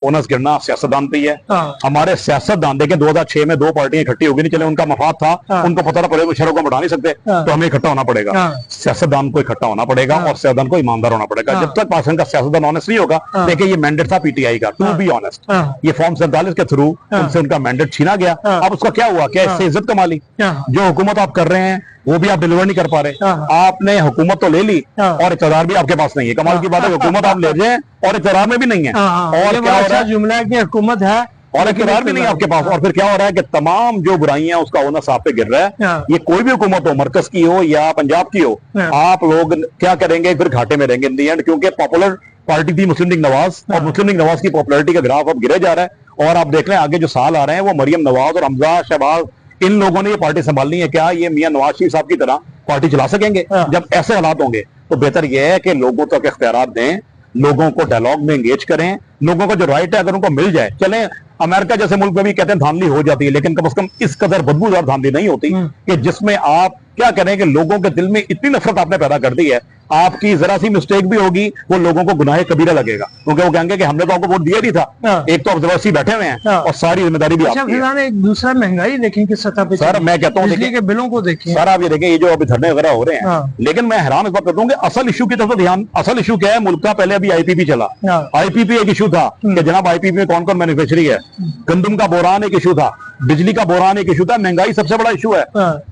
Onus गिरना सियासतदान पे ही है। हमारे सियासतदान देखें 2006 में दो पार्टियां इकट्ठी होगी नहीं चले, उनका मफाद था, उनको पता था पड़ेगा शहरों को बढ़ा नहीं सकते, तो हमें इकट्ठा होना पड़ेगा। सियासतदान को इकट्ठा होना पड़ेगा और सियासतदान को ईमानदार होना पड़ेगा। जब तक पाकिस्तान का सियासतदान ऑनेस्ट नहीं होगा, देखिए ये मैंडेट था पीटीआई का, टू बी ऑनेस्ट, ये फॉर्म 47 के थ्रू उनसे उनका मैंडेट छीना गया। अब उसका क्या हुआ, क्या इससे इज्जत कमा ली? जो हुकूमत आप कर रहे हैं वो भी आप डिलीवर नहीं कर पा रहे। आपने हुकूमत तो ले ली और इक़्तिदार भी आपके पास नहीं है। कमाल की बात है, हुकूमत आप ले जाए और इक़्तिदार में भी नहीं है। और क्या हो रहा है, जुमला है कि हुकूमत है और इक़्तिदार भी नहीं है आपके पास। और फिर क्या हो रहा है कि तमाम जो बुराइयां उसका ओनस आप पे गिर रहा है। ये कोई भी हुकूमत हो, मरकज की हो या पंजाब की हो, आप लोग क्या करेंगे, फिर घाटे में रहेंगे इन दी एंड, क्योंकि पॉपुलर पार्टी थी मुस्लिम लीग नवाज, और मुस्लिम लीग नवाज की पॉपुलैरिटी का ग्राफ अब गिरे जा रहा है। और आप देख रहे हैं आगे जो साल आ रहे हैं वो मरियम नवाज और हमजा शहबाज, इन लोगों ने ये पार्टी संभालनी है। क्या ये मियां नवाज शरीफ साहब की तरह पार्टी चला सकेंगे? जब ऐसे हालात होंगे तो बेहतर यह है कि लोगों तक इख्तियारात दें, लोगों को डायलॉग में एंगेज करें। लोगों को जो राइट है अगर उनको मिल जाए, चलें अमेरिका जैसे मुल्क में भी कहते हैं धांधली हो जाती है, लेकिन कम से कम इस कदर बदबूदार धांधली नहीं होती कि जिसमें आप क्या करें कि लोगों के दिल में इतनी नफरत आपने पैदा कर दी है, आपकी जरा सी मिस्टेक भी होगी वो लोगों को गुनाह कबीरा लगेगा, क्योंकि वो कहेंगे कि हमने तो आपको वोट दिया नहीं था। एक तो ऑब्जर्वर्सी बैठे हुए हैं और सारी जिम्मेदारी भी आपकी है। एक दूसरा महंगाई देखें किस सतह पे, सर मैं कहता हूँ बिजली के बिलों को देखें। सर आप ये देखें, ये जो अभी धरने वगैरह हो रहे हैं, लेकिन मैं हैरान इस बात करता हूँ कि असल इशू की तरफ ध्यान, असल इशू क्या है मुल्क का? पहले अभी आईपीपी चला, आईपीपी एक इशू था कि जनाब आईपीपी में कौन कौन मैन्युफैक्चरिंग है, गंदम का बोरान एक इशू था, बिजली का बोरान एक इशू था, महंगाई सबसे बड़ा इशू है।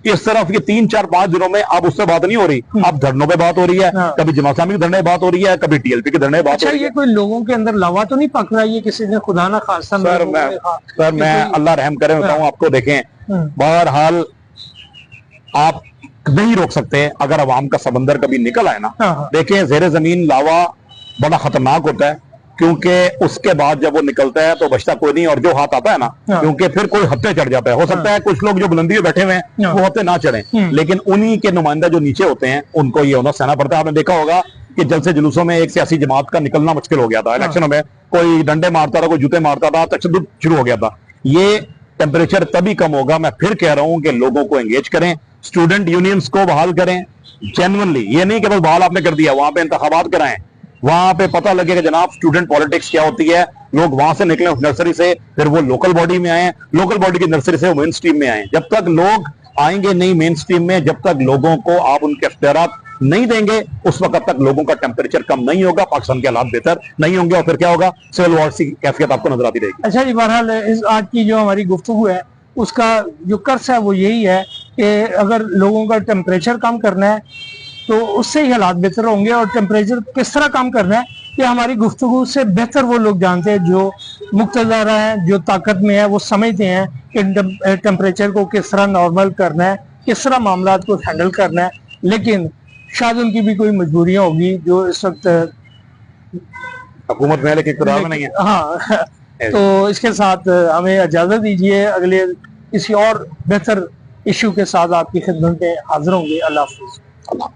इस तरफ ये 3, 4, 5 दिनों में अब उससे बात नहीं हो रही, अब धरनों पे बात हो रही है, कभी जमात इस्लामी के धरने बात हो रही है, कभी टीएलपी के धरने बात हो रही है। ये कोई लोगों के अंदर लवा तो नहीं पक रहा है, ये किसी ने खुदा ना खासा? सर मैं अल्लाह रहम करे बताऊं आपको, देखें बहरहाल आप नहीं रोक सकते अगर अवाम का समंदर कभी निकल आए ना। देखें जेर जमीन लावा बड़ा खतरनाक होता है, क्योंकि उसके बाद जब वो निकलता है तो बचता कोई नहीं, और जो हाथ आता है ना, क्योंकि फिर कोई हत्ते चढ़ जाता है। हो सकता है कुछ लोग जो बुलंदी में बैठे हुए हैं वो हत्ते ना चढ़े, लेकिन उन्हीं के नुमाइंदा जो नीचे होते हैं उनको ये होना सहना पड़ता है। आपने देखा होगा कि जलसे जुलूसों में एक सियासी जमात का निकलना मुश्किल हो गया था इलेक्शनों में, कोई डंडे मारता था, कोई जूते मारता था, तशद्दुद शुरू हो गया था। ये टेम्परेचर तभी कम होगा, मैं फिर कह रहा हूं कि लोगों को एंगेज करें, स्टूडेंट यूनियंस को बहाल करें जेन्युइनली, ये नहीं कि बस बहाल आपने कर दिया, वहां पे इंतखाबात कराएं, वहां पे पता लगे कि जनाब स्टूडेंट पॉलिटिक्स क्या होती है, लोग वहां से निकले उस नर्सरी से, फिर वो लोकल बॉडी में आए, लोकल बॉडी की नर्सरी से वो मेन स्ट्रीम में आए। जब तक लोग आएंगे नहीं मेन स्ट्रीम में, जब तक लोगों को आप उनके इख्तियारात नहीं देंगे, उस वक्त तक लोगों का टेम्परेचर कम नहीं होगा, पाकिस्तान के हालात बेहतर नहीं होंगे, और फिर क्या होगा, सिविल वॉर की कैफियत आपको नजर आती रहेगी। अच्छा जी, बहरहाल इस आज की जो हमारी गुफ्तगू है उसका जो कर्स है वो यही है कि अगर लोगों का टेम्परेचर कम करना है तो उससे ही हालात बेहतर होंगे, और टेम्परेचर किस तरह कम करना है ये हमारी गुफ्तगू से बेहतर वो लोग जानते हैं जो मुक्तदार हैं, जो ताकत में है, वो समझते हैं कि टेम्परेचर को किस तरह नॉर्मल करना है, किस तरह मामला को हैंडल करना है। लेकिन शायद उनकी भी कोई मजबूरियां होगी जो इस वक्त हुकूमत में, लेकिन इक़्तिदार में नहीं है। हाँ तो इसके साथ हमें इजाजत दीजिए, अगले किसी और बेहतर इशू के साथ आपकी खिदमत में हाजिर होंगे। अल्लाह हाफ़िज़।